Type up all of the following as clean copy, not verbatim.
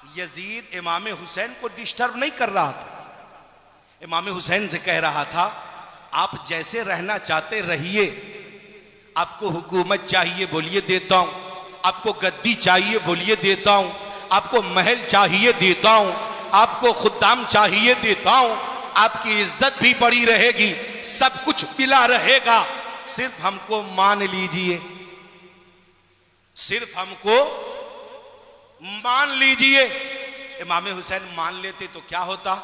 Yazid इमाम हुसैन को disturb नहीं कर रहा था। इमाम हुसैन से कह रहा था आप जैसे रहना चाहते रहिए, आपको हुकूमत चाहिए बोलिए देता हूं, आपको गद्दी चाहिए बोलिए देता हूं, आपको महल चाहिए देता हूं, आपको खुद्दाम चाहिए देता हूं, आपकी इज्जत भी बड़ी रहेगी, सब कुछ मिला रहेगा, सिर्फ हमको मान लीजिए, सिर्फ हमको मान लीजिए। इमाम हुसैन मान लेते तो क्या होता,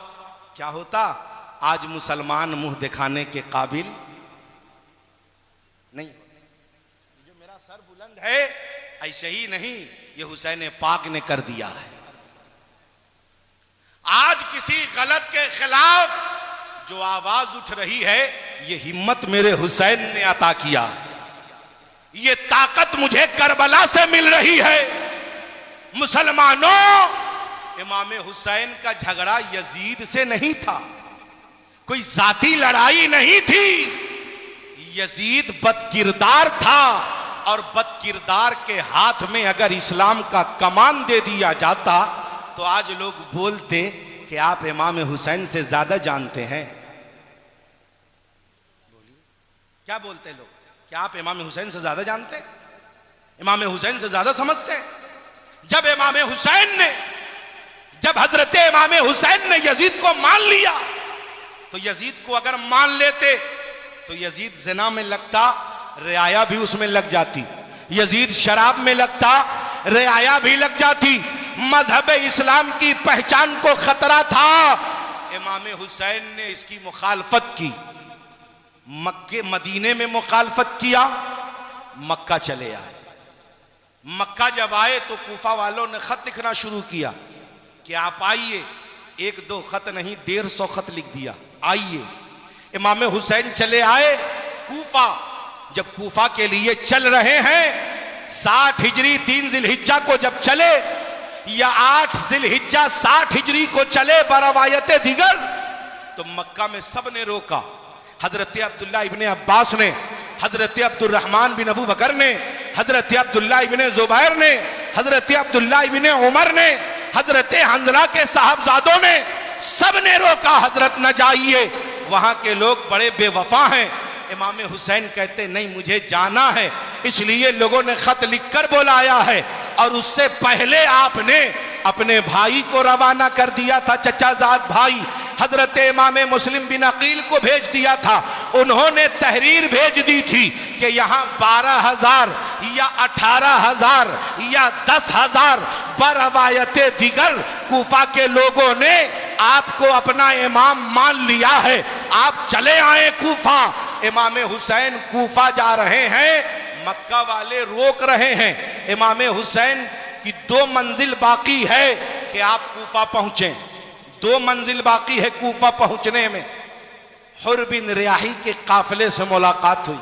क्या होता? आज मुसलमान मुंह दिखाने के काबिल नहीं। जो मेरा सर बुलंद है ऐसे ही नहीं, ये हुसैन पाक ने कर दिया है। आज किसी गलत के खिलाफ जो आवाज उठ रही है, ये हिम्मत मेरे हुसैन ने अता किया, ये ताकत मुझे करबला से मिल रही है। मुसलमानों, इमाम हुसैन का झगड़ा यजीद से नहीं था, कोई जाती लड़ाई नहीं थी। यजीद बदकिरदार था और बदकिरदार के हाथ में अगर इस्लाम का कमान दे दिया जाता तो आज लोग बोलते कि आप इमाम हुसैन से ज्यादा जानते हैं। बोलिए क्या बोलते लोग? क्या आप इमाम हुसैन से ज्यादा जानते हैं, इमाम हुसैन से ज्यादा समझते हैं? जब इमाम हुसैन ने, जब हजरत इमाम हुसैन ने यजीद को मान लिया, तो यजीद को अगर मान लेते तो यजीद ज़िना में लगता, रियाया भी उसमें लग जाती, यजीद शराब में लगता, रियाया भी लग जाती, मजहब इस्लाम की पहचान को खतरा था। इमाम हुसैन ने इसकी मुखालफत की, मक्के मदीने में मुखालफत किया, मक्का चले आए। मक्का जब आए तो कूफा वालों ने खत लिखना शुरू किया कि आप आइए, एक दो खत नहीं 150 खत लिख दिया, आइए। इमाम हुसैन चले आए कूफा। जब कूफा के लिए चल रहे हैं, 60 हिजरी 3 जिलहिज्जा को जब चले, या 8 जिलहिज्जा 60 हिजरी को चले बरवायत दिगर, तो मक्का में सब ने रोका। हजरत अब्दुल्ला इब्ने अब्बास ने, हजरत अब्दुर्रहमान बिन अबू बकर ने, हजरत अब्दुल्ला इब्ने जुबैर ने, हजरत अब्दुल्ला इब्ने उमर ने, हजरत हंजला के साहबजादों ने, सब ने रोका, हजरत न जाइए, वहां के लोग बड़े बेवफा हैं। इमाम हुसैन कहते नहीं, मुझे जाना है, इसलिए लोगों ने खत लिखकर बुलाया है। और उससे पहले आपने अपने भाई को रवाना कर दिया था, चचाजाद भाई हजरत इमाम मुस्लिम बिन अकील को भेज दिया था। उन्होंने तहरीर भेज दी थी कि यहाँ 12,000 या 18,000 या 10,000 बरवायत दिगर कूफा के लोगों ने आपको अपना इमाम मान लिया है, आप चले आए कूफा। इमाम हुसैन कूफा जा रहे हैं, मक्का वाले रोक रहे हैं। इमाम हुसैन की 2 मंजिल बाकी है कि आप कूफा पहुंचे, 2 मंजिल बाकी है कूफा पहुंचने में। हुर बिन रियाही के काफिले से मुलाकात हुई।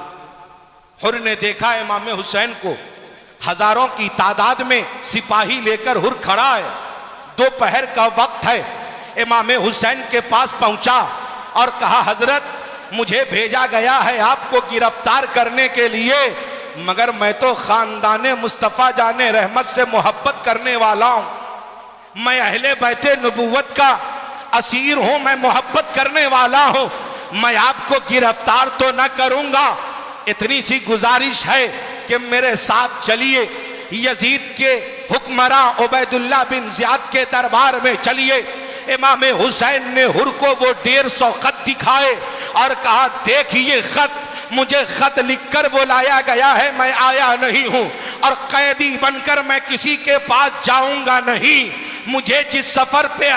हुर ने देखा इमाम हुसैन को, हजारों की तादाद में सिपाही लेकर हुर खड़ा है, दोपहर का वक्त है। इमाम हुसैन के पास पहुंचा और कहा, हजरत मुझे भेजा गया है आपको गिरफ्तार करने के लिए, मगर मैं तो खानदाने मुस्तफ़ा जाने रहमत से मोहब्बत करने वाला हूं, मैं अहले बैते नबूवत का असीर हूं, मैं मोहब्बत करने वाला हूं, मैं आपको गिरफ्तार तो न करूंगा, इतनी सी गुजारिश है कि मेरे साथ चलिए, यजीद के हुक्मरां उबैदुल्लाह बिन ज़ियाद के दरबार में चलिए। इमाम हुसैन ने हुर को वो 150 खत दिखाए और कहा, देखिए खत, मुझे खत लिखकर बुलाया गया है, मैं आया नहीं हूं और कैदी बनकर मैं किसी के पास जाऊंगा नहीं। मुझे जिस सफर पे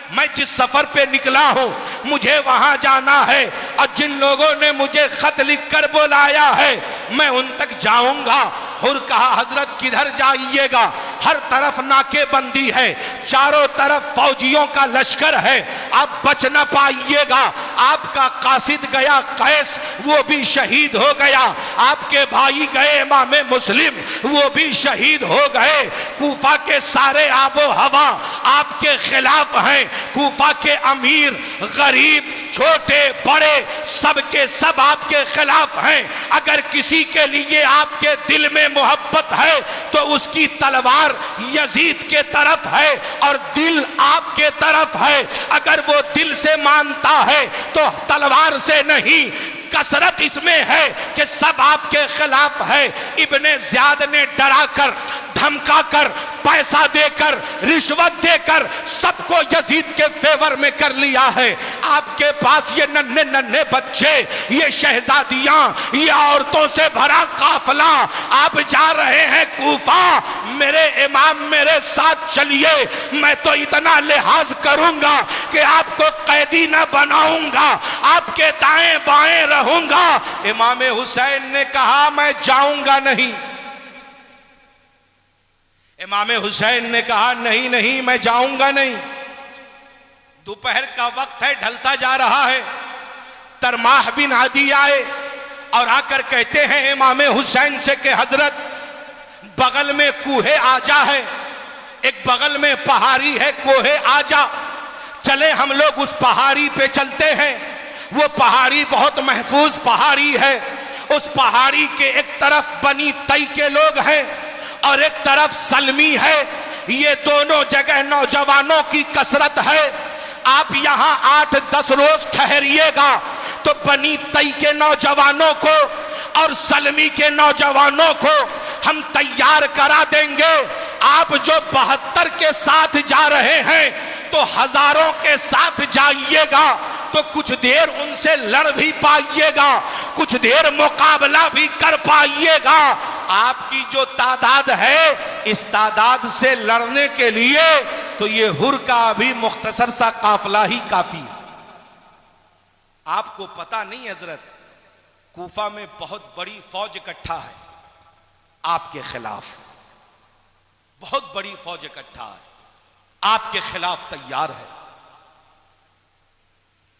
मैं जिस सफर पे निकला हूं, मुझे वहां जाना है और जिन लोगों ने मुझे खत लिखकर बुलाया है मैं उन तक जाऊंगा। हुर कहा, हजरत किधर जाइएगा? हर तरफ नाकेबंदी है, चारों तरफ फौजियों का लश्कर है, आप बच न पाइएगा। आपका कासिद गया कैस, वो भी शहीद हो गया, आपके भाई गए इमाम मुस्लिम, वो भी शहीद हो गए। कूफा के सारे आबो हवा आपके खिलाफ हैं, कूफा के अमीर गरीब छोटे बड़े सबके सब आपके खिलाफ हैं। अगर किसी के लिए आपके दिल में मोहब्बत है तो उसकी तलवार तलवार यजीद के तरफ है और दिल आपके तरफ है। अगर वो दिल से मानता है तो तलवार से नहीं, कसरत इसमें है कि सब आपके खिलाफ है। इब्ने ज़ियाद ने डराकर, धमकाकर, पैसा देकर, रिश्वत देकर सबको यजीद के फेवर में कर लिया है। आपके पास ये नन्हे नन्हे बच्चे, ये शहजादियां, ये औरतों से भरा काफला, आप जा रहे हैं कूफा। मेरे इमाम मेरे साथ चलिए, मैं तो इतना लिहाज करूंगा कि आपको कैदी ना बनाऊंगा, आपके दाएं बाएं रहूंगा। इमाम हुसैन ने कहा मैं जाऊंगा नहीं। इमाम हुसैन ने कहा नहीं नहीं मैं जाऊंगा नहीं। दोपहर का वक्त है, ढलता जा रहा है। तरमाह बिन आदी आए और आकर कहते हैं इमाम हुसैन से कि हजरत, बगल में कूहे आजा है, एक बगल में पहाड़ी है कोहे आजा, चले हम लोग उस पहाड़ी पे चलते हैं। वो पहाड़ी बहुत महफूज पहाड़ी है। उस पहाड़ी के एक तरफ बनी तई के लोग हैं और एक तरफ सलमी है। ये दोनों जगह नौजवानों की कसरत है। आप यहाँ 8-10 रोज ठहरिएगा तो बनी तई के नौजवानों को और सलमी के नौजवानों को हम तैयार करा देंगे। आप जो 72 के साथ जा रहे हैं तो हजारों के साथ जाइएगा तो कुछ देर उनसे लड़ भी पाइएगा, कुछ देर मुकाबला भी कर पाइएगा। आपकी जो तादाद है इस तादाद से लड़ने के लिए तो ये हुर का भी मुख्तसर सा काफिला ही काफी है। आपको पता नहीं हजरत, कूफा में बहुत बड़ी फौज इकट्ठा है आपके खिलाफ, बहुत बड़ी फौज इकट्ठा है, आपके खिलाफ तैयार है।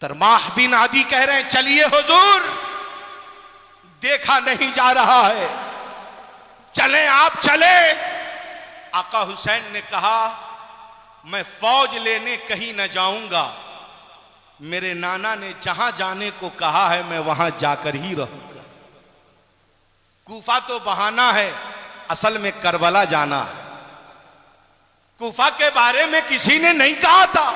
तरमाह बिन आदी कह रहे हैं चलिए हुजूर, देखा नहीं जा रहा है, चलें आप चले। आका हुसैन ने कहा मैं फौज लेने कहीं न जाऊंगा, मेरे नाना ने जहां जाने को कहा है मैं वहां जाकर ही रहूंगा। कूफा तो बहाना है, असल में करबला जाना है। कूफा के बारे में किसी ने नहीं कहा था।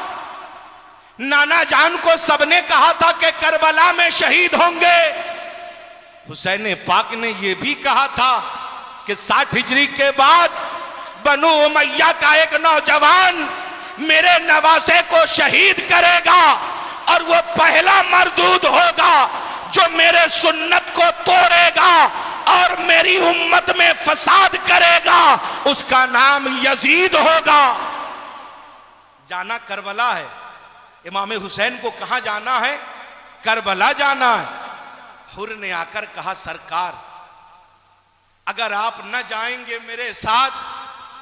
नाना जान को सबने कहा था कि करबला में शहीद होंगे। हुसैन पाक ने यह भी कहा था कि 60 हिजरी के बाद बनु उमैया का एक नौजवान मेरे नवासे को शहीद करेगा और वो पहला मरदूद होगा जो मेरे सुन्नत को तोड़ेगा और मेरी उम्मत में फसाद करेगा, उसका नाम यजीद होगा। जाना करबला है। इमाम हुसैन को कहां जाना है? करबला जाना है। हुर ने आकर कहा सरकार अगर आप न जाएंगे मेरे साथ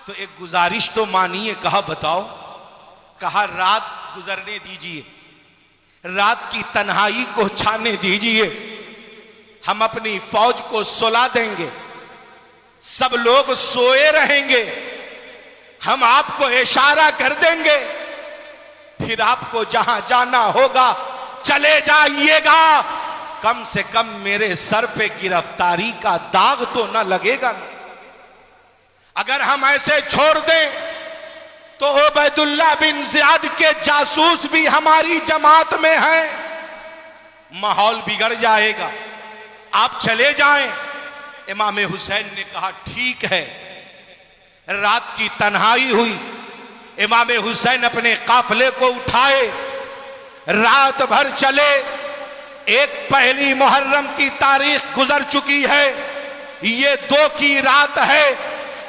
तो एक गुजारिश तो मानिए। कहा बताओ। कहा रात गुजरने दीजिए, रात की तन्हाई को छाने दीजिए, हम अपनी फौज को सुला देंगे, सब लोग सोए रहेंगे, हम आपको इशारा कर देंगे, फिर आपको जहां जाना होगा चले जाइएगा। कम से कम मेरे सर पे गिरफ्तारी का दाग तो न लगेगा। अगर हम ऐसे छोड़ दें तो उबैदुल्लाह बिन ज़ियाद के जासूस भी हमारी जमात में हैं, माहौल बिगड़ जाएगा, आप चले जाएं। इमाम हुसैन ने कहा ठीक है। रात की तन्हाई हुई, इमाम हुसैन अपने काफिले को उठाए, रात भर चले। एक पहली मुहर्रम की तारीख गुजर चुकी है, ये 2 की रात है।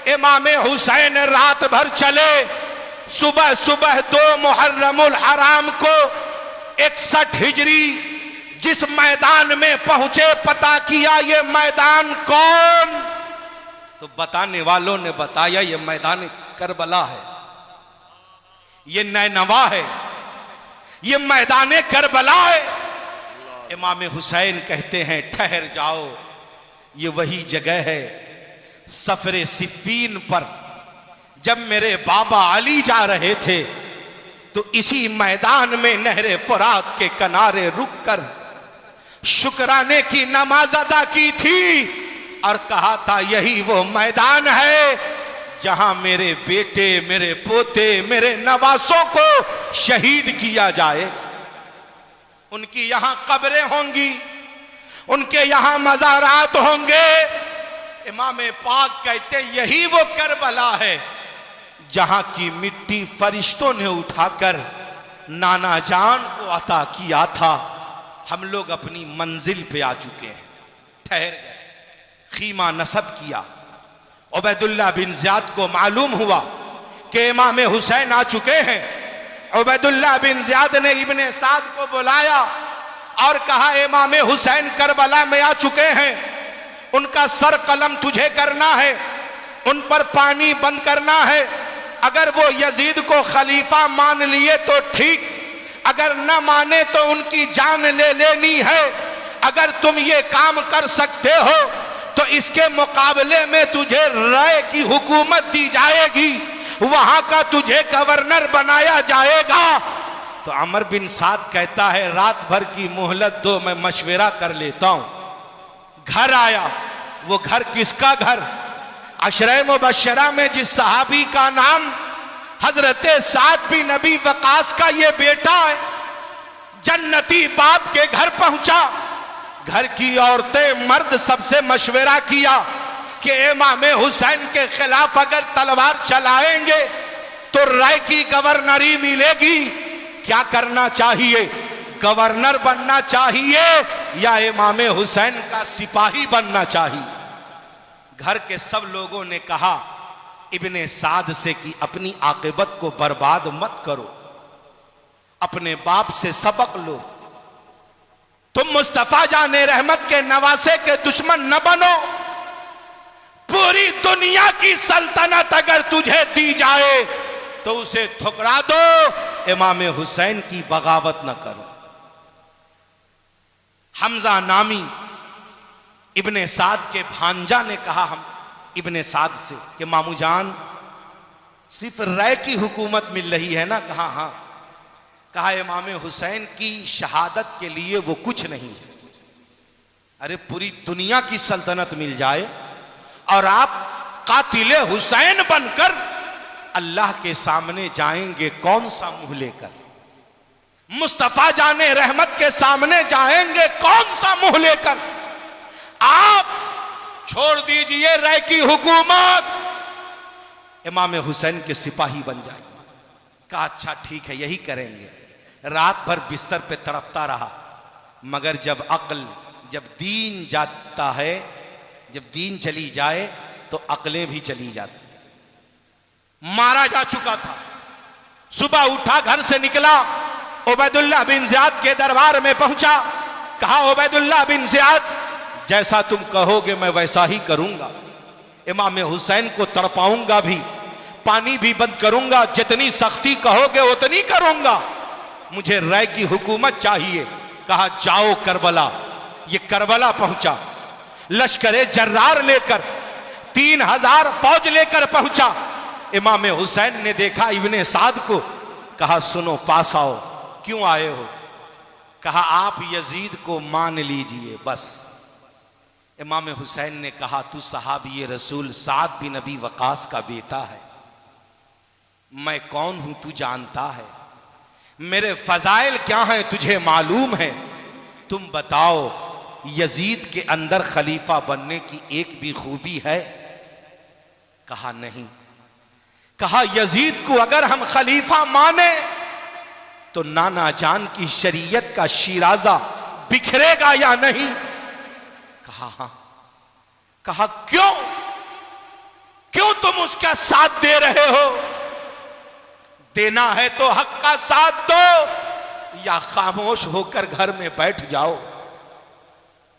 इमाम हुसैन रात भर चले। सुबह सुबह 2 मुहर्रमुल हराम को 61 हिजरी जिस मैदान में पहुंचे, पता किया ये मैदान कौन? तो बताने वालों ने बताया ये मैदान करबला है, ये नैनवा है, ये मैदान करबला है। इमाम हुसैन कहते हैं ठहर जाओ, ये वही जगह है। सफरे सिफ़ीन पर जब मेरे बाबा अली जा रहे थे तो इसी मैदान में नहरे फुरात के किनारे रुककर शुक्राने की नमाज अदा की थी और कहा था यही वो मैदान है जहां मेरे बेटे, मेरे पोते, मेरे नवासों को शहीद किया जाए। उनकी यहां कब्रें होंगी, उनके यहां मज़ारात होंगे। इमाम पाक कहते यही वो करबला है जहां की मिट्टी फरिश्तों ने उठाकर नाना जान को अता किया था। हम लोग अपनी मंजिल पे आ चुके हैं, ठहर गए। खीमा नसब किया। उबैदुल्लाह बिन ज़ियाद को मालूम हुआ कि इमाम हुसैन आ चुके हैं। उबैदुल्लाह बिन ज़ियाद ने इब्ने साद को बुलाया और कहा इमाम हुसैन करबला में आ चुके हैं, उनका सर कलम तुझे करना है, उन पर पानी बंद करना है। अगर वो यजीद को खलीफा मान लिए तो ठीक, अगर न माने तो उनकी जान ले लेनी है। अगर तुम ये काम कर सकते हो तो इसके मुकाबले में तुझे राय की हुकूमत दी जाएगी, वहां का तुझे गवर्नर बनाया जाएगा। तो अमर बिन साद कहता है रात भर की मोहलत दो, मैं मशवरा कर लेता हूं। घर आया। वो घर किसका घर? अशरे मुबश्शरा में जिस सहाबी का नाम हजरत साद बिन नबी वकास का ये बेटा है, जन्नती बाप के घर पहुंचा। घर की औरतें मर्द सबसे मशवरा किया कि इमाम हुसैन के खिलाफ अगर तलवार चलाएंगे तो राय की गवर्नरी मिलेगी। क्या करना चाहिए? गवर्नर बनना चाहिए या इमाम हुसैन का सिपाही बनना चाहिए? घर के सब लोगों ने कहा इब्ने साद से कि अपनी आकिबत को बर्बाद मत करो, अपने बाप से सबक लो। तुम मुस्तफा जाने रहमत के नवासे के दुश्मन न बनो। पूरी दुनिया की सल्तनत अगर तुझे दी जाए तो उसे ठुकरा दो, इमाम हुसैन की बगावत न करो। हमजा नामी इब्ने साद के भांजा ने कहा हम इब्ने साद से कि मामू जान सिर्फ राय की हुकूमत मिल रही है ना? कहा हाँ। कहा इमाम हुसैन की शहादत के लिए वो कुछ नहीं है। अरे पूरी दुनिया की सल्तनत मिल जाए और आप कातिले हुसैन बनकर अल्लाह के सामने जाएंगे कौन सा मुंह लेकर? मुस्तफा जाने रहमत के सामने जाएंगे कौन सा मुंह लेकर? आप छोड़ दीजिए राय की हुकूमत, इमाम हुसैन के सिपाही बन जाएंगे। कहा अच्छा ठीक है यही करेंगे। रात भर बिस्तर पे तड़पता रहा, मगर जब अक्ल, जब दीन जाता है, जब दीन चली जाए तो अक्लें भी चली जाती। मारा जा चुका था। सुबह उठा, घर से निकला, उबैदुल्लाह बिन ज़ियाद के दरबार में पहुंचा। कहा उबैदुल्लाह बिन ज़ियाद जैसा तुम कहोगे मैं वैसा ही करूंगा। इमाम हुसैन को तड़पाऊंगा भी, पानी भी बंद करूंगा, जितनी सख्ती कहोगे उतनी करूंगा। मुझे राय की हुकूमत चाहिए। कहा जाओ करबला। ये करबला पहुंचा, लश्करे जर्रार लेकर 3000 फौज लेकर पहुंचा। इमाम हुसैन ने देखा इब्ने साद को। कहा सुनो पास आओ। क्यों आए हो? कहा आप यजीद को मान लीजिए बस। इमाम हुसैन ने कहा तू सहाबी रसूल साद बिन नबी वकास का बेटा है, मैं कौन हूं तू जानता है, मेरे फजाइल क्या हैं तुझे मालूम है। तुम बताओ यजीद के अंदर खलीफा बनने की एक भी खूबी है? कहा नहीं। कहा यजीद को अगर हम खलीफा माने तो नाना जान की शरीयत का शिराजा बिखरेगा या नहीं? कहा हाँ। कहा क्यों? क्यों तुम उसका साथ दे रहे हो? देना है तो हक का साथ दो या खामोश होकर घर में बैठ जाओ।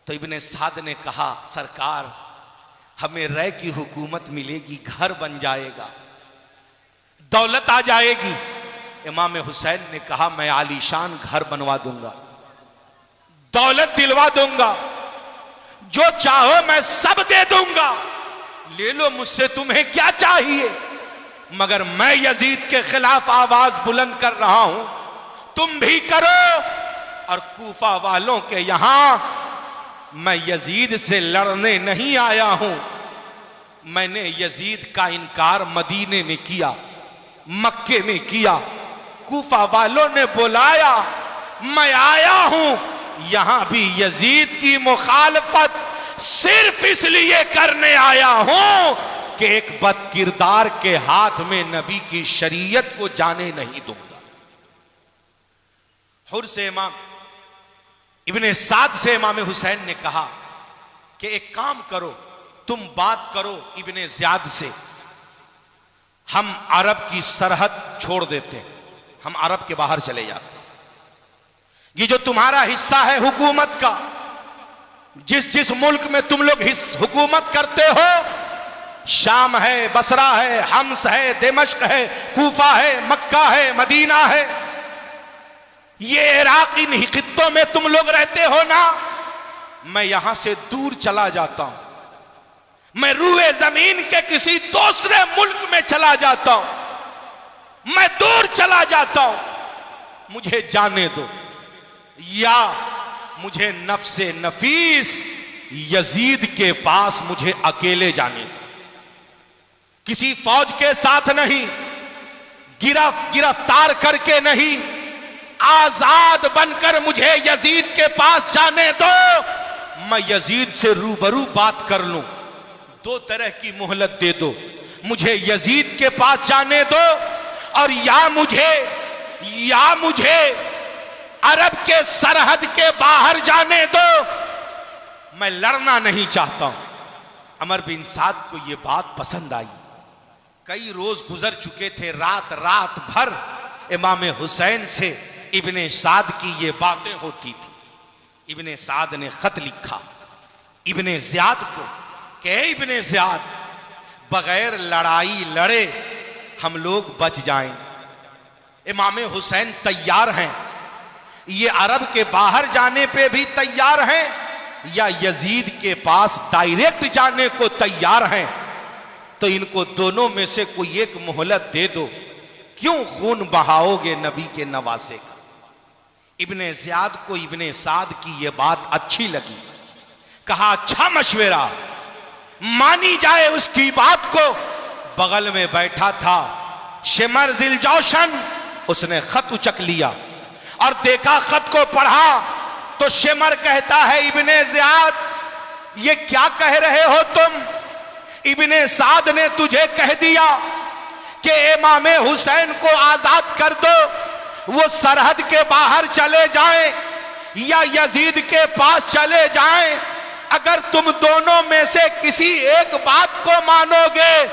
तो इब्ने साद ने कहा सरकार हमें राय की हुकूमत मिलेगी, घर बन जाएगा, दौलत आ जाएगी। इमाम हुसैन ने कहा मैं आलीशान घर बनवा दूंगा, दौलत दिलवा दूंगा, जो चाहो मैं सब दे दूंगा, ले लो मुझसे तुम्हें क्या चाहिए। मगर मैं यजीद के खिलाफ आवाज बुलंद कर रहा हूं, तुम भी करो। और कूफा वालों के यहां मैं यजीद से लड़ने नहीं आया हूं, मैंने यजीद का इनकार मदीने में किया, मक्के में किया, कूफा वालों ने बुलाया, मैं आया हूं, यहां भी यजीद की मुखालफत सिर्फ इसलिए करने आया हूं कि एक बदकिरदार के हाथ में नबी की शरीयत को जाने नहीं दूंगा। हुर से इमाम इब्ने साद से इमाम हुसैन ने कहा कि एक काम करो, तुम बात करो इब्ने ज़ियाद से, हम अरब की सरहद छोड़ देते हैं, हम अरब के बाहर चले जाते हैं। ये जो तुम्हारा हिस्सा है हुकूमत का, जिस जिस मुल्क में तुम लोग हुकूमत करते हो, शाम है, बसरा है, हम्स है, दिमश्क है, कूफा है, मक्का है, मदीना है, ये इराक, इन खित्तों में तुम लोग रहते हो ना, मैं यहां से दूर चला जाता हूं, मैं रूए जमीन के किसी दूसरे मुल्क में चला जाता हूं, मैं दूर चला जाता हूं, मुझे जाने दो, या मुझे नफ्से नफीस यजीद के पास मुझे अकेले जाने दो, किसी फौज के साथ नहीं, गिरफ्तार करके नहीं, आजाद बनकर मुझे यजीद के पास जाने दो, मैं यजीद से रूबरू बात कर लूं। दो तरह की मोहलत दे दो, मुझे यजीद के पास जाने दो, और या मुझे अरब के सरहद के बाहर जाने दो, मैं लड़ना नहीं चाहता हूं। अमर बिन साद को यह बात पसंद आई। कई रोज गुजर चुके थे, रात भर इमाम हुसैन से इब्ने साद की ये बातें होती थी। इब्ने साद ने खत लिखा इब्ने ज़ियाद को कि इब्ने ज़ियाद, बगैर लड़ाई लड़े हम लोग बच जाएं। इमाम हुसैन तैयार हैं, ये अरब के बाहर जाने पे भी तैयार हैं, या यजीद के पास डायरेक्ट जाने को तैयार हैं, तो इनको दोनों में से कोई एक मोहलत दे दो, क्यों खून बहाओगे नबी के नवासे का। इब्ने ज़ियाद को इब्ने साद की यह बात अच्छी लगी, कहा अच्छा मशवरा, मानी जाए उसकी बात को। बगल में बैठा था शिमर जिलजौशन, उसने खत उचक लिया और देखा, खत को पढ़ा तो शिमर कहता है इब्ने ज़ियाद, ये क्या कह रहे हो तुम? इब्ने साद ने तुझे कह दिया कि इमाम हुसैन को आजाद कर दो, वो सरहद के बाहर चले जाएं या यजीद के पास चले जाएं। अगर तुम दोनों में से किसी एक बात को मानोगे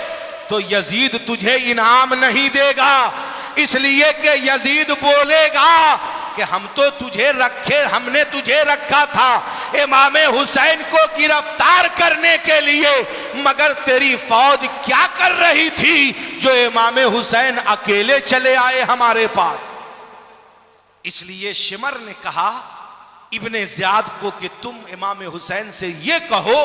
तो यजीद तुझे इनाम नहीं देगा, इसलिए कि यजीद बोलेगा कि हमने तुझे रखा था इमाम हुसैन को गिरफ्तार करने के लिए, मगर तेरी फौज क्या कर रही थी जो इमाम हुसैन अकेले चले आए हमारे पास। इसलिए शिमर ने कहा इब्ने ज़ियाद को कि तुम इमाम हुसैन से ये कहो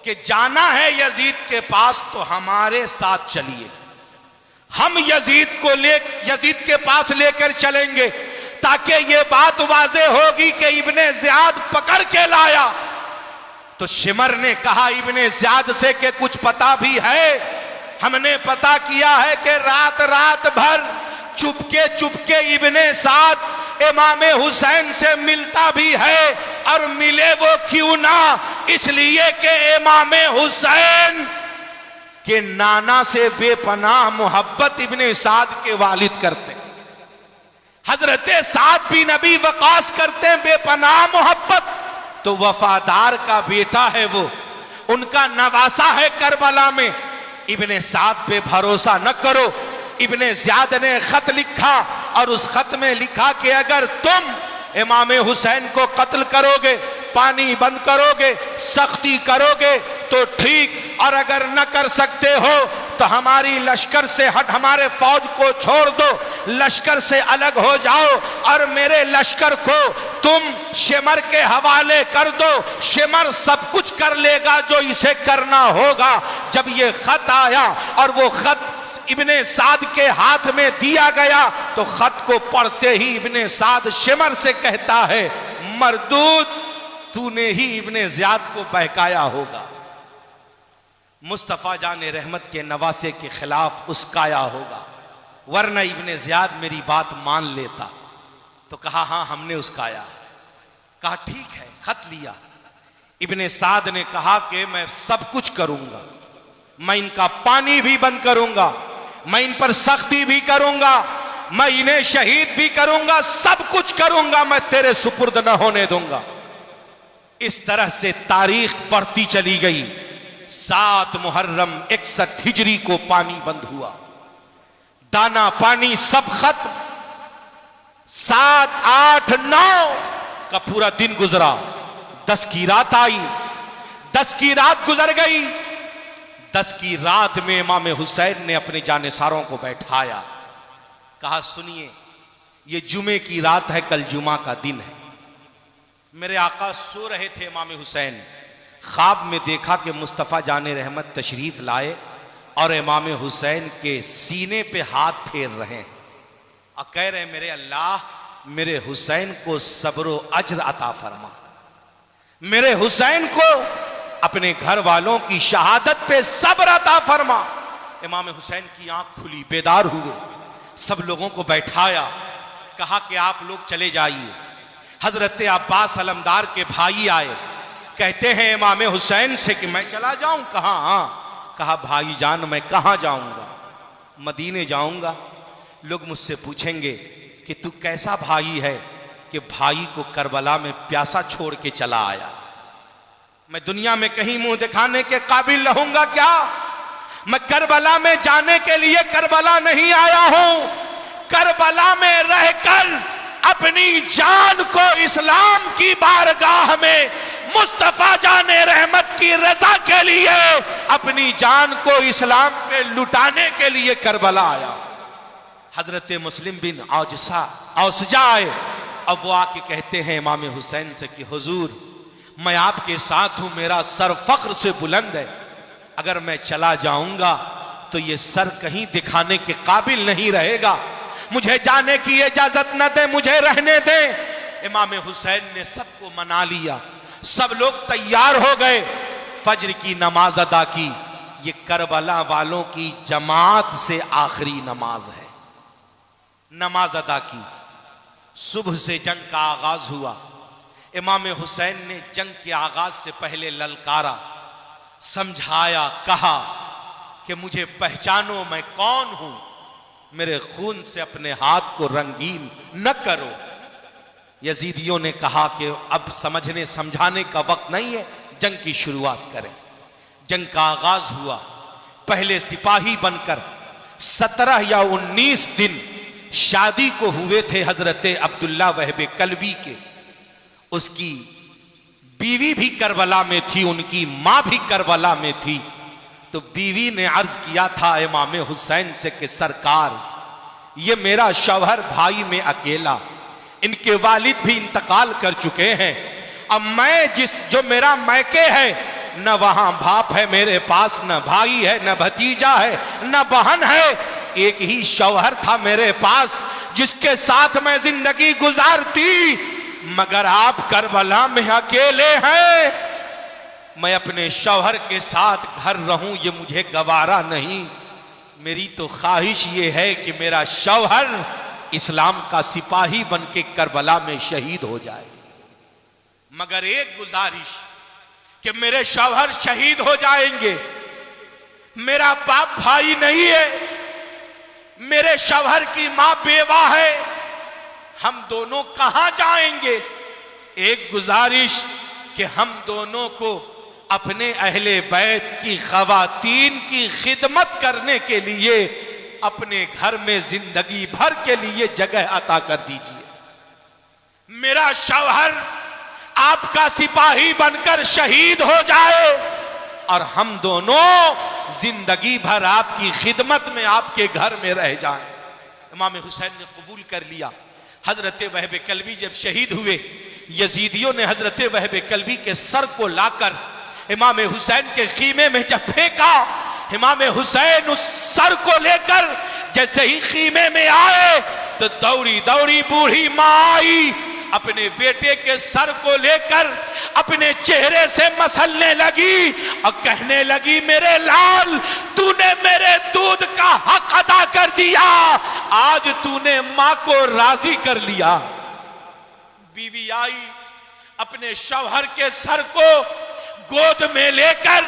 कि जाना है यजीद के पास तो हमारे साथ चलिए, हम यजीद के पास लेकर चलेंगे, ताकि ये बात वाज़े होगी कि इब्ने ज़ियाद पकड़ के लाया। तो शिमर ने कहा इब्ने ज़ियाद से कि कुछ पता भी है? हमने पता किया है कि रात भर चुपके इब्ने साद इमाम हुसैन से मिलता भी है, और मिले वो क्यों ना, इसलिए कि इमाम हुसैन के नाना से बेपनाह मोहब्बत इब्ने साद के वालिद करते, हजरत साद भी नबी वकास करते हैं बेपनाह मोहब्बत। तो वफादार का बेटा है वो, उनका नवासा है करबला में। इब्ने साद पे भरोसा न करो। इब्ने ज़ियाद ने खत लिखा और उस खत में लिखा कि अगर तुम इमाम हुसैन को कत्ल करोगे, पानी बंद करोगे, सख्ती करोगे तो ठीक, और अगर न कर सकते हो तो हमारी लश्कर से हमारे फौज को छोड़ दो, लश्कर से अलग हो जाओ और मेरे लश्कर को तुम शिमर के हवाले कर दो। शिमर सब कुछ कर लेगा जो इसे करना होगा। जब ये खत आया और वो खत इब्ने साद के हाथ में दिया गया तो खत को पढ़ते ही इब्ने साद शिमर से कहता है, मरदूद, तूने ही इब्ने ज़ियाद को बहकाया होगा। मुस्तफ़ा जान रहमत के नवासे के खिलाफ उसकाया होगा, वरना इब्ने ज़ियाद मेरी बात मान लेता। तो कहा हाँ हमने उसकाया। कहा ठीक है, खत लिया। इब्ने साद ने कहा कि मैं सब कुछ करूंगा, मैं इनका पानी भी बंद करूंगा, मैं इन पर सख्ती भी करूंगा, मैं इन्हें शहीद भी करूंगा, सब कुछ करूंगा, मैं तेरे सुपुर्द न होने दूंगा। इस तरह से तारीख बढ़ती चली गई। 7 मुहर्रम 61 हिजरी को पानी बंद हुआ, दाना पानी सब खत्म। 7, 8, 9 का पूरा दिन गुजरा। 10 की रात आई, 10 की रात गुजर गई। 10 की रात में इमाम हुसैन ने अपने जानिसारों को बैठाया। कहा सुनिए, ये जुमे की रात है, कल जुमा का दिन है। मेरे आका सो रहे थे इमाम हुसैन, ख्वाब में देखा कि मुस्तफ़ा जाने रहमत तशरीफ लाए और इमाम हुसैन के सीने पे हाथ फेर रहे हैं और कह रहे हैं मेरे अल्लाह मेरे हुसैन को सब्र अज्र अता फरमा, मेरे हुसैन को अपने घर वालों की शहादत पे सब्र अता फरमा। इमाम हुसैन की आंख खुली, बेदार हुए, सब लोगों को बैठाया, कहा कि आप लोग चले जाइए। हजरत अब्बास अलमदार के भाई आए, कहते हैं इमाम हुसैन से कि मैं चला जाऊं। कहा हाँ। कहा भाईजान मैं कहां जाऊंगा? मदीने जाऊंगा। लोग मुझसे पूछेंगे कि तू कैसा भाई है कि भाई को करबला में प्यासा छोड़ के चला आया? मैं दुनिया में कहीं मुंह दिखाने के काबिल रहूंगा क्या? मैं करबला में जाने के लिए करबला नहीं आया हूं, करबला में रहकर अपनी जान को इस्लाम की बारगाह में मुस्तफा जाने रहमत की रजा के लिए, अपनी जान को इस्लाम पे लुटाने के लिए करबला आया। हजरत मुस्लिम बिन औसजा आए। अब वो आके कहते हैं इमाम हुसैन से कि हुजूर मैं आपके साथ हूं, मेरा सर फख्र से बुलंद है, अगर मैं चला जाऊंगा तो ये सर कहीं दिखाने के काबिल नहीं रहेगा, मुझे जाने की इजाजत न दे, मुझे रहने दे। इमाम हुसैन ने सबको मना लिया, सब लोग तैयार हो गए, फज्र की नमाज अदा की। ये करबला वालों की जमात से आखिरी नमाज है। नमाज अदा की, सुबह से जंग का आगाज हुआ। इमाम हुसैन ने जंग के आगाज से पहले ललकारा, समझाया, कहा कि मुझे पहचानो मैं कौन हूं, मेरे खून से अपने हाथ को रंगीन न करो। यजीदियों ने कहा कि अब समझने समझाने का वक्त नहीं है, जंग की शुरुआत करें। जंग का आगाज हुआ। पहले सिपाही बनकर 17 या 19 दिन शादी को हुए थे हजरत अब्दुल्ला वहब कल्बी के। उसकी बीवी भी करबला में थी, उनकी मां भी करबला में थी। तो बीवी ने अर्ज किया था इमाम हुसैन से कि सरकार ये मेरा शौहर भाई में अकेला, इनके वालिद भी इंतकाल कर चुके हैं, अब मैं जो मेरा मैके है न वहां बाप है मेरे पास, न भाई है, न भतीजा है, न बहन है, एक ही शौहर था मेरे पास जिसके साथ मैं जिंदगी गुजारती, मगर आप करबला में अकेले हैं, मैं अपने शौहर के साथ घर रहूं ये मुझे गवारा नहीं। मेरी तो ख्वाहिश ये है कि मेरा शौहर इस्लाम का सिपाही बन के करबला में शहीद हो जाए, मगर एक गुजारिश कि मेरे शौहर शहीद हो जाएंगे, मेरा बाप भाई नहीं है, मेरे शौहर की मां बेवा है, हम दोनों कहां जाएंगे? एक गुजारिश कि हम दोनों को अपने अहले बैत की खवातीन की खिदमत करने के लिए अपने घर में जिंदगी भर के लिए जगह अता कर दीजिए। मेरा शौहर आपका सिपाही बनकर शहीद हो जाए और हम दोनों जिंदगी भर आपकी खिदमत में आपके घर में रह जाएं। इमाम हुसैन ने कबूल कर लिया। हजरत वहब कल्बी जब शहीद हुए, यजीदियों ने हजरत वहब कल्बी के सर को लाकर इमाम हुसैन के खीमे में जब फेंका, इमाम हुसैन उस सर को लेकर जैसे ही खीमे में आए तो दौड़ी दौड़ी बूढ़ी मां आई, अपने बेटे के सर को लेकर अपने चेहरे से मसलने लगी और कहने लगी, मेरे लाल, तूने मेरे दूध का हक अदा कर दिया, आज तूने मां को राजी कर लिया। बीवी आई, अपने शौहर के सर को गोद में लेकर,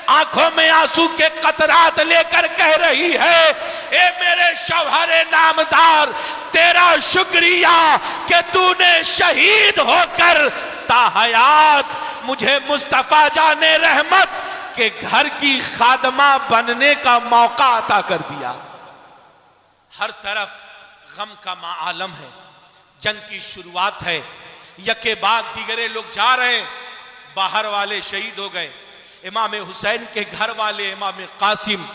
आंखों में आंसू के कतरात लेकर कह रही है, ए मेरे शौहर नामदार, तेरा शुक्रिया कि तूने शहीद होकर ताहयात मुझे मुस्तफा जाने रहमत के घर की खादमा बनने का मौका अता कर दिया। हर तरफ गम का माआलम है, जंग की शुरुआत है, यके बाद दीगरे लोग जा रहे हैं, बाहर वाले शहीद हो गए। इमाम हुसैन के घर वाले इमाम कासिम,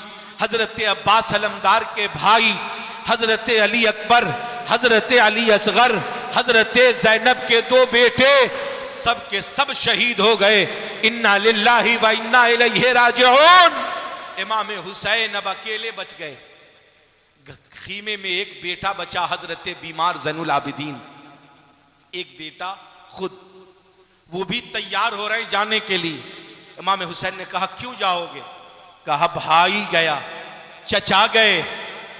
हजरत अब्बास अलमदार के भाई हजरत अली अकबर, हजरत अली असगर, हजरत जैनब के 2 बेटे, सब के सब शहीद हो गए। इन्ना लिल्लाहि व इन्ना इलैहि राजिऊन। इमाम हुसैन अब अकेले बच गए। खीमे में एक बेटा बचा, हजरत बीमार ज़ैनुल आबिदीन, एक बेटा खुद, वो भी तैयार हो रहे जाने के लिए। इमाम हुसैन ने कहा, क्यों जाओगे? कहा, भाई गया, चचा गए,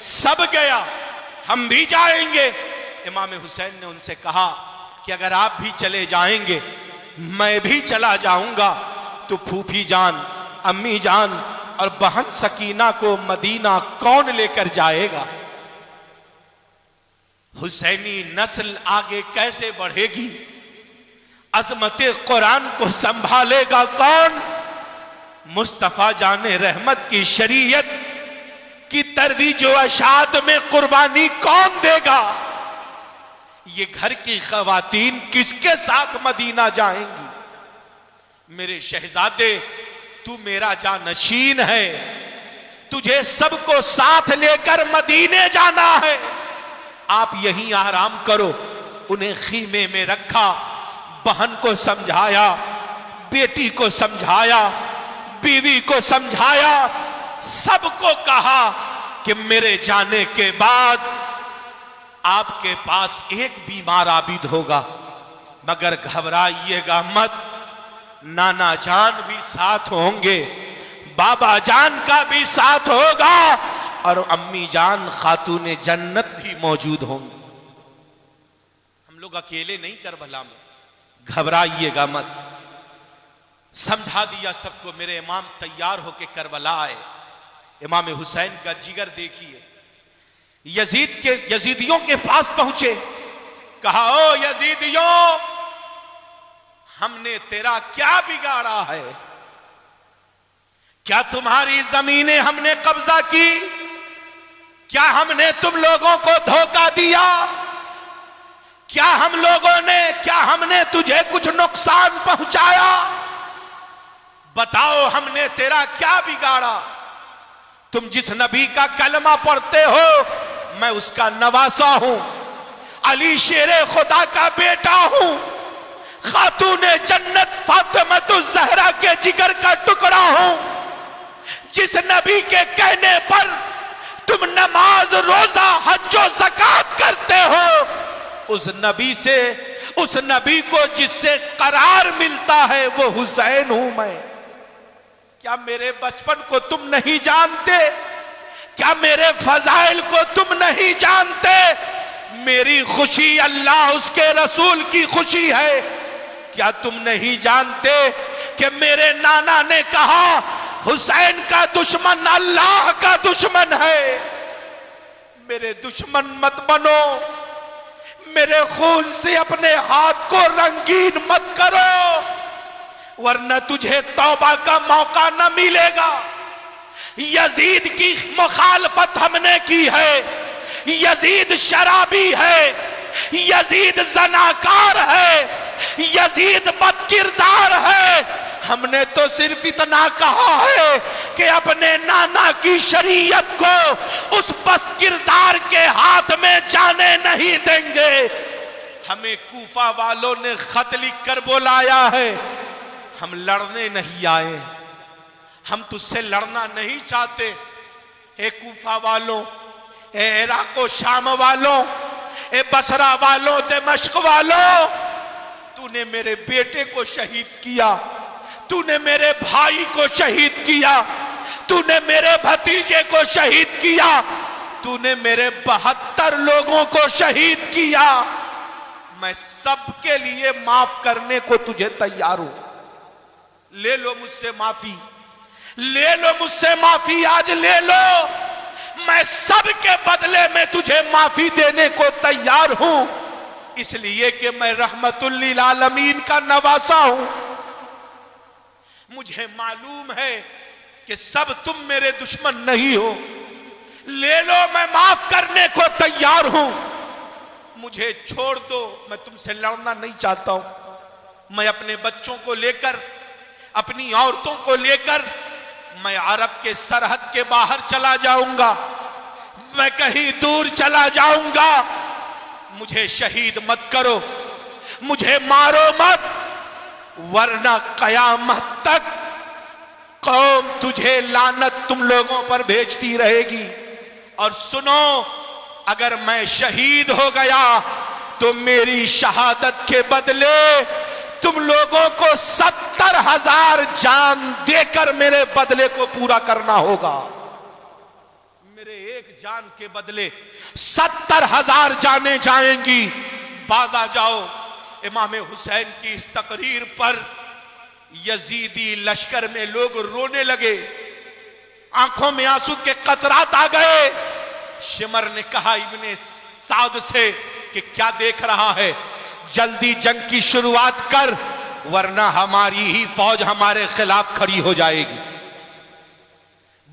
सब गया, हम भी जाएंगे। इमाम हुसैन ने उनसे कहा कि अगर आप भी चले जाएंगे, मैं भी चला जाऊंगा, तो फूफी जान, अम्मी जान और बहन सकीना को मदीना कौन लेकर जाएगा? हुसैनी नस्ल आगे कैसे बढ़ेगी? अजमत कुरान को संभालेगा कौन? मुस्तफा जाने रहमत की शरीयत की तरवीज व अशात में कुर्बानी कौन देगा? ये घर की खवातीन किसके साथ मदीना जाएंगी? मेरे शहजादे, तू मेरा जानशीन है, तुझे सबको साथ लेकर मदीने जाना है, आप यहीं आराम करो। उन्हें खीमे में रखा, बहन को समझाया, बेटी को समझाया, बीवी को समझाया, सबको कहा कि मेरे जाने के बाद आपके पास एक बीमार आबिद होगा, मगर घबराइएगा मत, नाना जान भी साथ होंगे, बाबा जान का भी साथ होगा और अम्मी जान खातून जन्नत भी मौजूद होंगी। हम लोग अकेले नहीं करबला में, घबराइएगा मत। समझा दिया सबको। मेरे इमाम तैयार होके करबला आए। इमाम हुसैन का जिगर देखिए, यजीदियों के पास पहुंचे, कहा, ओ यजीदियों, हमने तेरा क्या बिगाड़ा है? क्या तुम्हारी जमीनें हमने कब्जा की? क्या हमने तुम लोगों को धोखा दिया? क्या हमने तुझे कुछ नुकसान पहुंचाया? बताओ, हमने तेरा क्या बिगाड़ा? तुम जिस नबी का कलमा पढ़ते हो, मैं उसका नवासा हूं, अली शेरे खुदा का बेटा हूं, खातूने जन्नत फातिमतुज ज़हरा के जिगर का टुकड़ा हूं। जिस नबी के कहने पर तुम नमाज, रोजा, हज और ज़कात करते हो, उस नबी को जिससे करार मिलता है, वो हुसैन हूं मैं। क्या मेरे बचपन को तुम नहीं जानते? क्या मेरे फजाइल को तुम नहीं जानते? मेरी खुशी अल्लाह उसके रसूल की खुशी है। क्या तुम नहीं जानते कि मेरे नाना ने कहा, हुसैन का दुश्मन अल्लाह का दुश्मन है? मेरे दुश्मन मत बनो, मेरे खून से अपने हाथ को रंगीन मत करो, वरना तुझे तौबा का मौका न मिलेगा। यजीद की मुखालफत हमने की है, यजीद शराबी है, यजीद जनाकार है, यजीद बदकिरदार है। हमने तो सिर्फ इतना कहा है कि अपने नाना की शरीयत को उस बदकिरदार के हाथ में जाने नहीं देंगे। हमें कूफा वालों ने खत लिख कर बुलाया है, हम लड़ने नहीं आए, हम तुझसे लड़ना नहीं चाहते। ए कूफा वालों, ए इराक शाम वालों, ए बसरा वालों, दमिश्क वालों, तूने मेरे बेटे को शहीद किया, तूने मेरे भाई को शहीद किया, तूने मेरे भतीजे को शहीद किया, तूने मेरे 72 लोगों को शहीद किया। मैं सबके लिए माफ करने को तुझे तैयार हूं। ले लो मुझसे माफी, ले लो मुझसे माफी, आज ले लो। मैं सबके बदले में तुझे माफी देने को तैयार हूं, इसलिए कि मैं रहमतुल लिल आलमीन का नवासा हूं। मुझे मालूम है कि सब तुम मेरे दुश्मन नहीं हो। ले लो, मैं माफ करने को तैयार हूं। मुझे छोड़ दो, मैं तुमसे लड़ना नहीं चाहता हूं। मैं अपने बच्चों को लेकर, अपनी औरतों को लेकर मैं अरब के सरहद के बाहर चला जाऊंगा, मैं कहीं दूर चला जाऊंगा। मुझे शहीद मत करो, मुझे मारो मत, वरना कयामत तक कौम तुझे लानत तुम लोगों पर भेजती रहेगी। और सुनो, अगर मैं शहीद हो गया तो मेरी शहादत के बदले तुम लोगों को 70,000 जान देकर मेरे बदले को पूरा करना होगा। मेरे एक जान के बदले 70,000 जानें जाएंगी। बाजा जाओ। इमाम हुसैन की इस तकरीर पर यजीदी लश्कर में लोग रोने लगे, आंखों में आंसू के कतरात आ गए। शिमर ने कहा इब्ने साद से कि क्या देख रहा है, जल्दी जंग की शुरुआत कर, वरना हमारी ही फौज हमारे खिलाफ खड़ी हो जाएगी।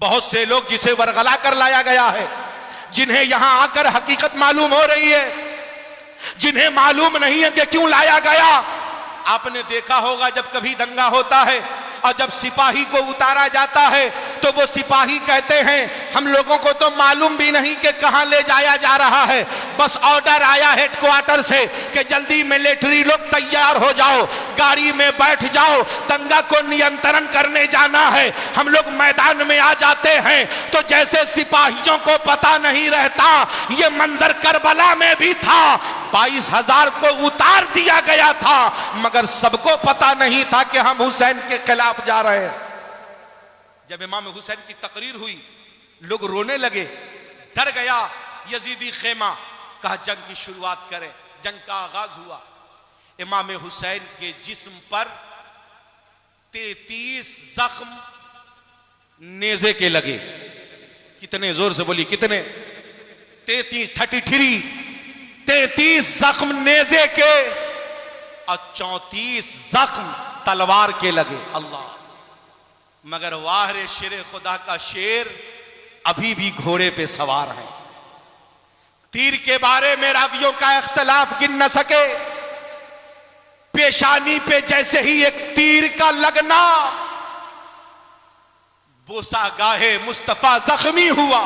बहुत से लोग जिसे वरगला कर लाया गया है, जिन्हें यहां आकर हकीकत मालूम हो रही है, जिन्हें मालूम नहीं है कि क्यों लाया गया। आपने देखा होगा जब कभी दंगा होता है और जब सिपाही को उतारा जाता है तो वो सिपाही कहते हैं हम लोगों को तो मालूम भी नहीं कि कहां ले जाया जा रहा है, बस ऑर्डर आया हेडक्वार्टर से कि जल्दी मिलिट्री लोग तैयार हो जाओ, गाड़ी में बैठ जाओ, दंगा को नियंत्रण करने जाना है। हम लोग मैदान में आ जाते हैं तो जैसे सिपाहियों को पता नहीं रहता, ये मंजर करबला में भी था। 22,000 को उतार दिया गया था, मगर सबको पता नहीं था कि हम हुसैन के खिलाफ जा रहे हैं। जब इमाम हुसैन की तकरीर हुई, लोग रोने लगे, डर गया यजीदी खेमा। कहा जंग की शुरुआत करें। जंग का आगाज हुआ। इमाम हुसैन के जिस्म पर 33 जख्म नेज़े के लगे। कितने? जोर से बोली कितने? 33 जख्म नेज़े के और 34 जख्म तलवार के लगे। अल्लाह! मगर वाह रे शेर खुदा का शेर, अभी भी घोड़े पे सवार है। तीर के बारे में रावियों का इख्तलाफ गिन न सके। पेशानी पे जैसे ही एक तीर का लगना, बोसा गाहे मुस्तफा जख्मी हुआ।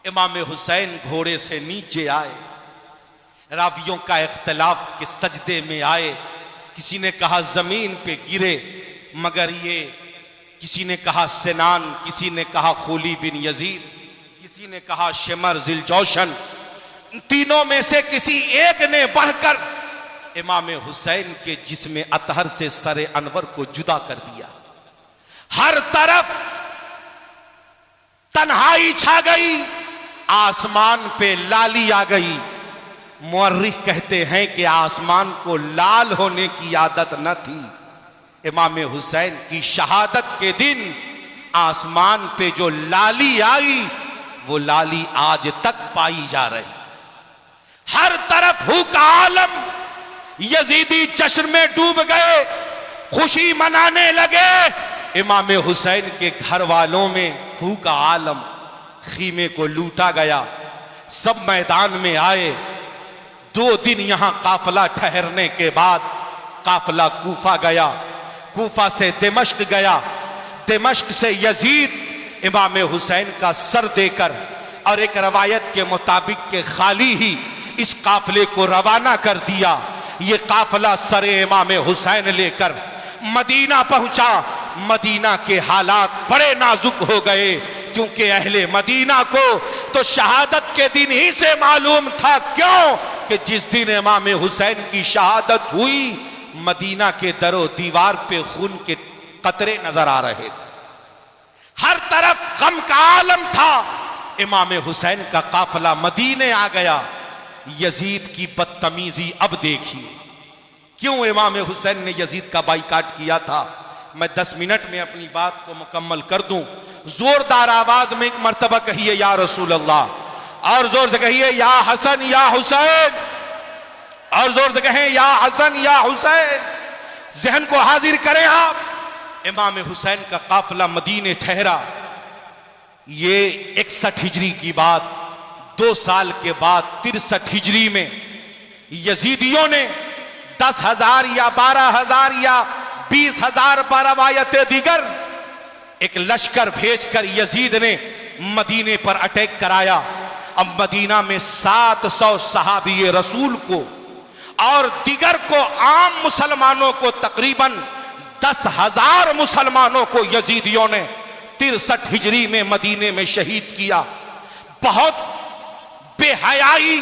इमाम हुसैन घोड़े से नीचे आए, रावियों का इख्तलाफ के सजदे में आए। किसी ने कहा जमीन पे गिरे, मगर ये किसी ने कहा सिनान, किसी ने कहा खूली बिन यजीद, किसी ने कहा शिमर जिलजौशन। तीनों में से किसी एक ने बढ़कर इमाम हुसैन के जिस्म अतहर से सरे अनवर को जुदा कर दिया। हर तरफ तन्हाई छा गई, आसमान पे लाली आ गई। मुअर्रिख कहते हैं कि आसमान को लाल होने की आदत न थी। इमाम हुसैन की शहादत के दिन आसमान पे जो लाली आई, वो लाली आज तक पाई जा रही। हर तरफ हू का आलम, यजीदी जश्न में डूब गए, खुशी मनाने लगे। इमाम हुसैन के घर वालों में हू का आलम, खीमे को लूटा गया। सब मैदान में आए। 2 दिन यहां काफिला ठहरने के बाद काफिला कूफा गया, कूफा से दिमश्क गया, दिमश्क से यजीद इमाम हुसैन का सर देकर और एक रवायत के मुताबिक के खाली ही इस काफिले को रवाना कर दिया। ये काफिला सरे इमाम हुसैन लेकर मदीना पहुंचा। मदीना के हालात बड़े नाजुक हो गए, क्योंकि अहले मदीना को तो शहादत के दिन ही से मालूम था। क्यों? कि जिस दिन इमाम हुसैन की शहादत हुई, मदीना के दरो दीवार पे खून के कतरे नजर आ रहे थे, हर तरफ गम का आलम था। इमाम हुसैन का काफिला मदीने आ गया। यजीद की बदतमीजी अब देखिए, क्यों इमाम हुसैन ने यजीद का बाइकाट किया था। मैं 10 मिनट में अपनी बात को मुकम्मल कर दूं। जोरदार आवाज में एक मर्तबा कहिए या रसूल अल्लाह, और जोर से कहिए या हसन या हुसैन, और जोर से कहें या हसन या हुसैन। जहन को हाजिर करें आप। इमाम हुसैन का काफिला मदीने ठहरा। ये 61 हिजरी की बात, 2 साल के बाद 63 हिजरी में यजीदियों ने 10,000 या 12,000 या 20,000 बरवायत दीगर एक लश्कर भेजकर यजीद ने मदीने पर अटैक कराया। अब मदीना में 700 सहाबी रसूल को और दिगर को, आम मुसलमानों को, तकरीबन 10,000 मुसलमानों को यजीदियों ने 63 हिजरी में मदीने में शहीद किया। बहुत बेहयाई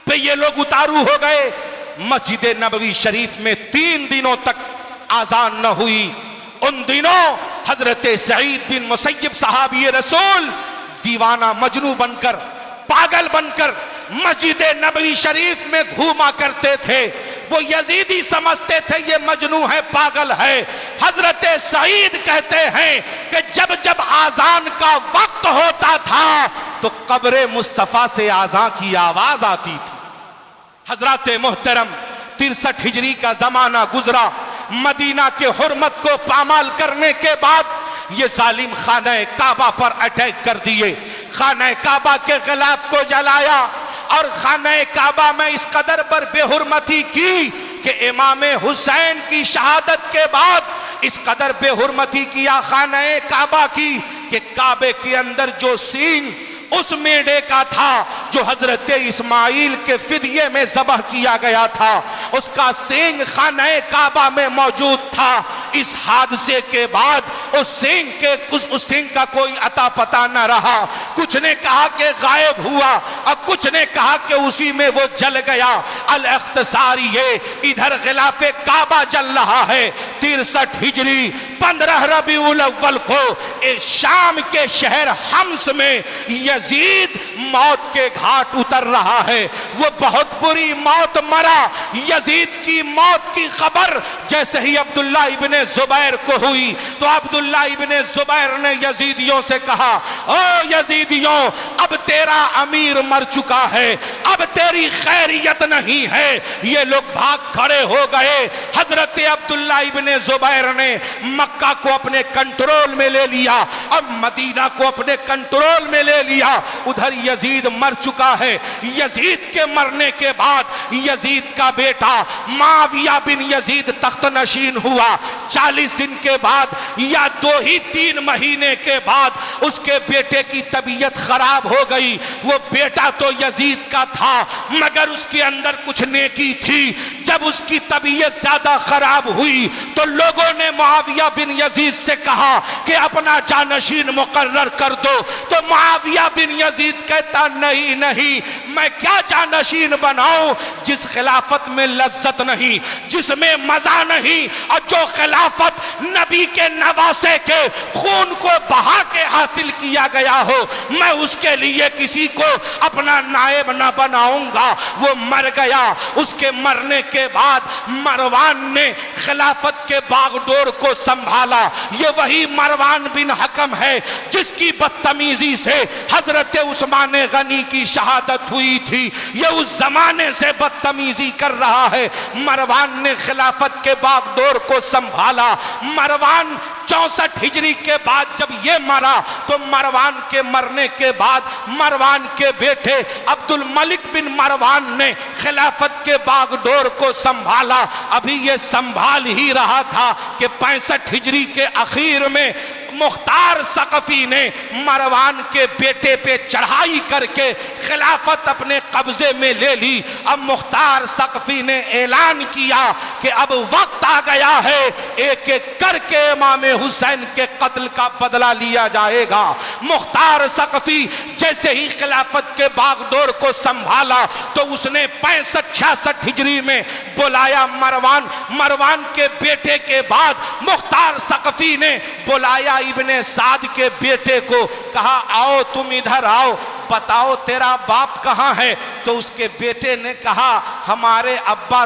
पे ये लोग उतारू हो गए। मस्जिद नबवी शरीफ में 3 दिनों तक आजान न हुई। उन दिनों हजरत सईद बिन मुसय्यब सहाबी रसूल दीवाना मजनू बनकर, पागल बनकर मस्जिद नबवी शरीफ में घूमा करते थे। वो यजीदी समझते थे ये मजनू है, पागल है। हजरत सईद कहते हैं कि जब जब आजान का वक्त होता था तो कब्र मुस्तफा से आजान की आवाज आती थी। हजरत मोहतरम 63 हिजरी का जमाना गुजरा। मदीना के हुर्मत को पामाल करने के बाद ये जालिम खाना काबा पर अटैक कर दिए। खाना काबा के खिलाफ को जलाया और खाना काबा में इस कदर पर बेहुरमती की कि इमाम हुसैन की शहादत के बाद इस कदर बेहुरमती किया खाना काबा की कि काबे के अंदर जो सींग उस मेढे का था जो हजरत इस्माइल के फिदिये में ज़बह किया गया था, उसका सींग खाना काबा में मौजूद था। इस हादसे के बाद उस सींग का कोई अता पता न रहा। कुछ ने कहा कि गायब हुआ और कुछ ने कहा कि उसी में वो जल गया। अल इख्तिसारी ये इधर खिलाफे काबा जल रहा है। 63 हिजरी 15 रबीउल अव्वल को शाम के शहर हम्स में यजीद मौत के घाट उतर रहा है। वो बहुत बुरी मौत मरा। यजीद की मौत की खबर जैसे ही अब्दुल्ला इब्ने जुबैर को हुई तो अब्दुल्ला इब्ने जुबैर ने यजीदियों से कहा, ओ यजीदियों, अब तेरा अमीर मर चुका है, अब तेरी खैरियत नहीं है। ये लोग भाग खड़े हो गए। हजरत अब्दुल्ला इब्ने जुबैर ने मक्का को अपने कंट्रोल में ले लिया, अब मदीना को अपने कंट्रोल में ले लिया। उधर यजीद मर चुका है। यजीद के मरने के बाद यजीद का बेटा मुआविया बिन यजीद तख्त नशीन हुआ। 40 दिन के बाद या 2 ही 3 महीने के बाद उसके बेटे की तबीयत खराब हो गई। वो बेटा तो यजीद का था मगर उसके अंदर कुछ नेकी थी। जब उसकी तबीयत ज्यादा खराब हुई तो लोगों ने मुआविया बिन यजीद से कहा कि अपना जानशीन मुकर्रर कर दो। तो मुआविया बिन यजीद कहता, नहीं नहीं, मैं क्या जानशीन बनाऊं जिस खिलाफत में लज्जत नहीं, जिसमें मजा नहीं, और जो खिलाफत नबी के नवासे के खून को बहा के हासिल किया गया हो, मैं उसके लिए किसी को अपना नायब न बनाऊंगा। वो मर गया। उसके मरने के बाद मरवान ने खिलाफत के बागडोर को संभाला। ये वही मरवान बिन हकम है जिसकी बदतमीजी से हजरत उस्मान गनी की शहादत हुई थी। ये उस जमाने से बदतमीजी कर रहा है। मरवान ने खिलाफत के बागडोर को संभाला। मरवान 64 हिजरी के बाद जब ये मरा तो मरवान के मरने के बाद मरवान के बेटे अब्दुल मलिक बिन मरवान ने खिलाफत के बागडोर को संभाला। अभी ये संभाल ही रहा था कि 65 हिजरी के आखिर में मुख्तार सकफी ने मरवान के बेटे पे चढ़ाई करके खिलाफत अपने कब्जे में ले ली। अब मुख्तार सकफी ने ऐलान किया कि अब वक्त आ गया है, एक एक करके इमाम हुसैन के कत्ल का बदला लिया जाएगा। मुख्तार सकफी जैसे ही खिलाफत के बागडोर को संभाला तो उसने 65-66 हिजरी में बुलाया मरवान के बेटे के बाद मुख्तार सकफी ने बुलाया इब्ने साद के बेटे को, कहा आओ तुम इधर आओ, बताओ तेरा बाप कहाँ है। तो उसके बेटे ने कहा हमारे अब्बा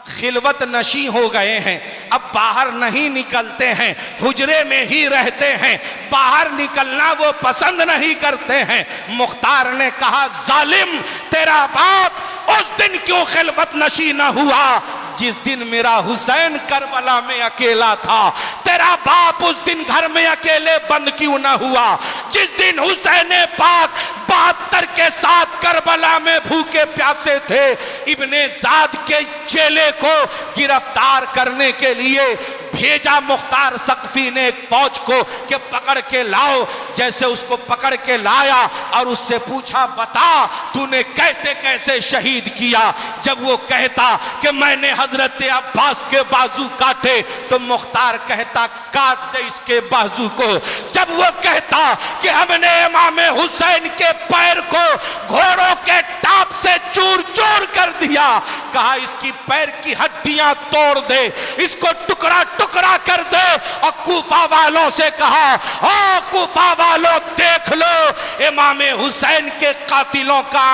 खिलवत नशी हो गए हैं, अब बाहर नहीं निकलते हैं, हुजरे में ही रहते हैं, बाहर निकलना वो पसंद नहीं करते हैं। मुख्तार ने कहा जालिम, तेरा बाप उस दिन क्यों खिलवत नशी न हुआ जिस दिन मेरा हुसैन करबला में अकेला था? तेरा बाप उस दिन घर में अकेले बंद क्यों न हुआ जिस दिन हुसैन पाक 72 के साथ करबला में भूखे प्यासे थे? इब्ने साद के चेले को गिरफ्तार करने के लिए भेजा मुख्तार सकफी ने एक फौज को कि पकड़ के लाओ। जैसे उसको पकड़ के लाया और उससे पूछा बता तूने कैसे कैसे शहीद किया। जब वो कहता कि मैंने हजरत अब्बास के बाजू काटे तो मुख्तार कहता काट दे इसके बाजू को। जब वो कहता कि हमने इमाम हुसैन के पैर को घोड़ों के टाप से चूर चूर कर दिया, कहा इसकी पैर की हड्डियां तोड़ दे, इसको टुकड़ा टुकड़ा कर दे। और कूफा वालों से कहा ओ कूफा वालों देख लो इमाम हुसैन के कातिलों का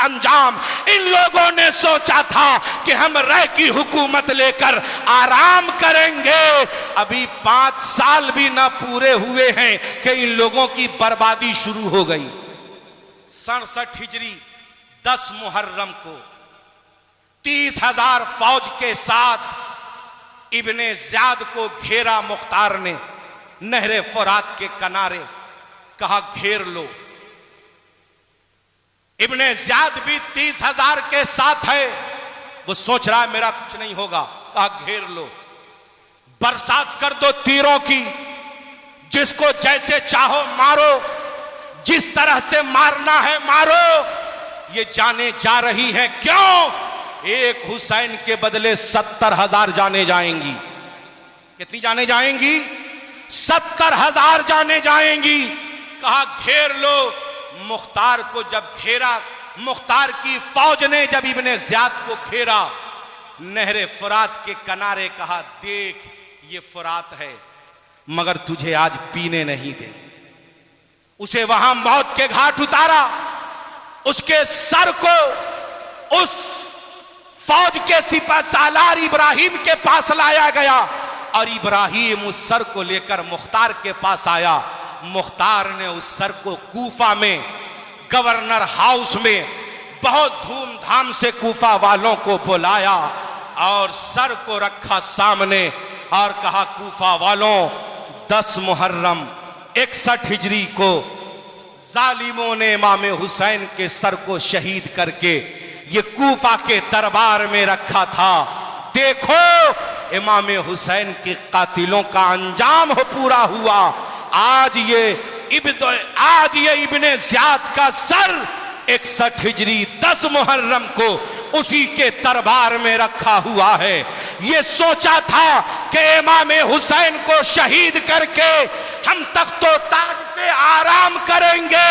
अंजाम। इन लोगों ने सोचा था कि हम रह की हुकूमत लेकर आराम करेंगे, अभी 5 साल भी ना पूरे हुए हैं कि इन लोगों की बर्बादी शुरू हो गई। 67 हिजरी 10 मुहर्रम को 30,000 फौज के साथ इब्ने ज़ियाद को घेरा मुख्तार ने नहरे फुरात के किनारे, कहा घेर लो। इब्ने ज़ियाद भी 30,000 के साथ है, वो सोच रहा है मेरा कुछ नहीं होगा, कहा घेर लो। बरसात कर दो तीरों की, जिसको जैसे चाहो मारो, जिस तरह से मारना है मारो। ये जाने जा रही है, क्यों? एक हुसैन के बदले 70,000 जाने जाएंगी। कितनी जाने जाएंगी? 70,000 जाने जाएंगी। कहा घेर लो। मुख्तार को जब घेरा, मुख्तार की फौज ने जब इब्ने ज़ियाद को घेरा नहरे फुरात के किनारे, कहा देख ये फुरात है मगर तुझे आज पीने नहीं दे। उसे वहां मौत के घाट उतारा, उसके सर को उस फौज के सिपह सालार इब्राहिम के पास लाया गया और इब्राहिम उस सर को लेकर मुख्तार के पास आया। मुख्तार ने उस सर को कूफा में गवर्नर हाउस में बहुत धूमधाम से कूफा वालों को बुलाया और सर को रखा सामने और कहा कूफा वालों 10 मुहर्रम 61 हिजरी को जालिमों ने इमाम हुसैन के सर को शहीद करके ये कूफा के दरबार में रखा था। देखो इमाम हुसैन के कातिलों का अंजाम हो पूरा हुआ। आज ये इब्ने ज़ियाद का सर 61 हिजरी 10 मुहर्रम को उसी के दरबार में रखा हुआ है। ये सोचा था कि इमाम हुसैन को शहीद करके हम तख्तो ताज पे आराम करेंगे,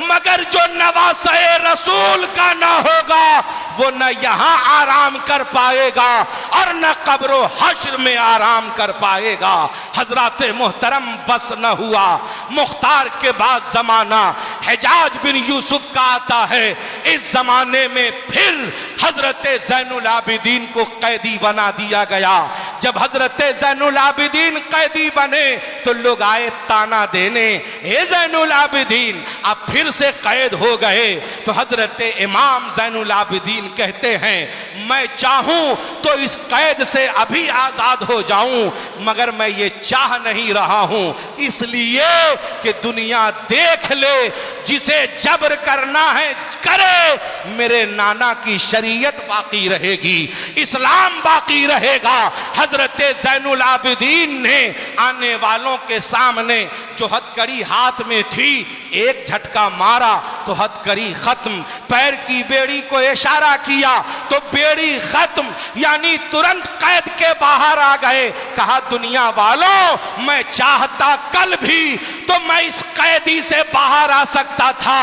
मगर जो नवासे रसूल का ना होगा वो न यहाँ आराम कर पाएगा और न कब्रो हश्र में आराम कर पाएगा। हजरत मोहतरम बस न हुआ। मुख्तार के बाद जमाना हिजाज बिन यूसुफ का आता है। इस जमाने में फिर हजरत ज़ैनुल आबिदीन को कैदी बना दिया गया। जब हजरत ज़ैनुल आबिदीन कैदी बने तो लोग आए ताना देने, हे ज़ैनुल आबिदीन आप फिर से कैद हो गए। तो हजरत इमाम ज़ैनुल आबिदीन कहते हैं मैं चाहूं तो इस कैद से अभी आजाद हो जाऊं, मगर मैं ये चाह नहीं रहा हूं, इसलिए कि दुनिया देख ले जिसे जबर करना है करे मेरे नाना की शरीयत बाकी रहेगी, इस्लाम बाकी रहेगा। हजरत ज़ैनुल आबिदीन ने आने वालों के सामने जो हथकड़ी हाथ में थी, एक झटका मारा तो हथकड़ी खत्म, पैर की बेड़ी को इशारा किया तो बेड़ी खत्म, यानी तुरंत कैद के बाहर आ गए। कहा दुनिया वालों, मैं चाहता कल भी तो मैं इस कैदी से बाहर आ सकता था,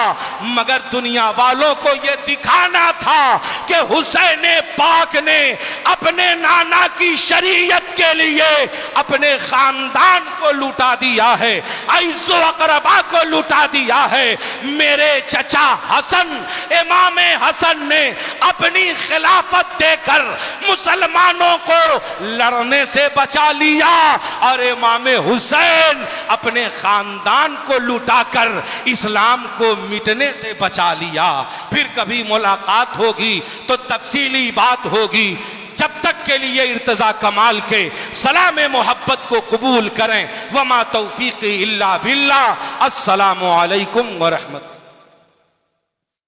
मगर दुनिया वालों को यह दिखाना था कि हुसैन पाक ने अपने नाना की शरीयत के लिए अपने खानदान को लुटा दिया है, इज्जो अकरबा को लुटा दिया है। मेरे चचा हसन, इमाम हसन ने अपनी खिलाफत देकर मुसलमानों को लड़ने से बचा लिया और इमाम हुसैन अपने खानदान को लुटाकर इस्लाम को मिटने से बचा लिया। फिर कभी मुलाकात होगी तो तफसीली बात होगी। जब तक के लिए इर्तजा कमाल के सलाम मोहब्बत को कबूल करें। वमा तौफीक़ी इल्ला बिल्लाह। अस्सलामु अलैकुम व रहमतुल्लाह।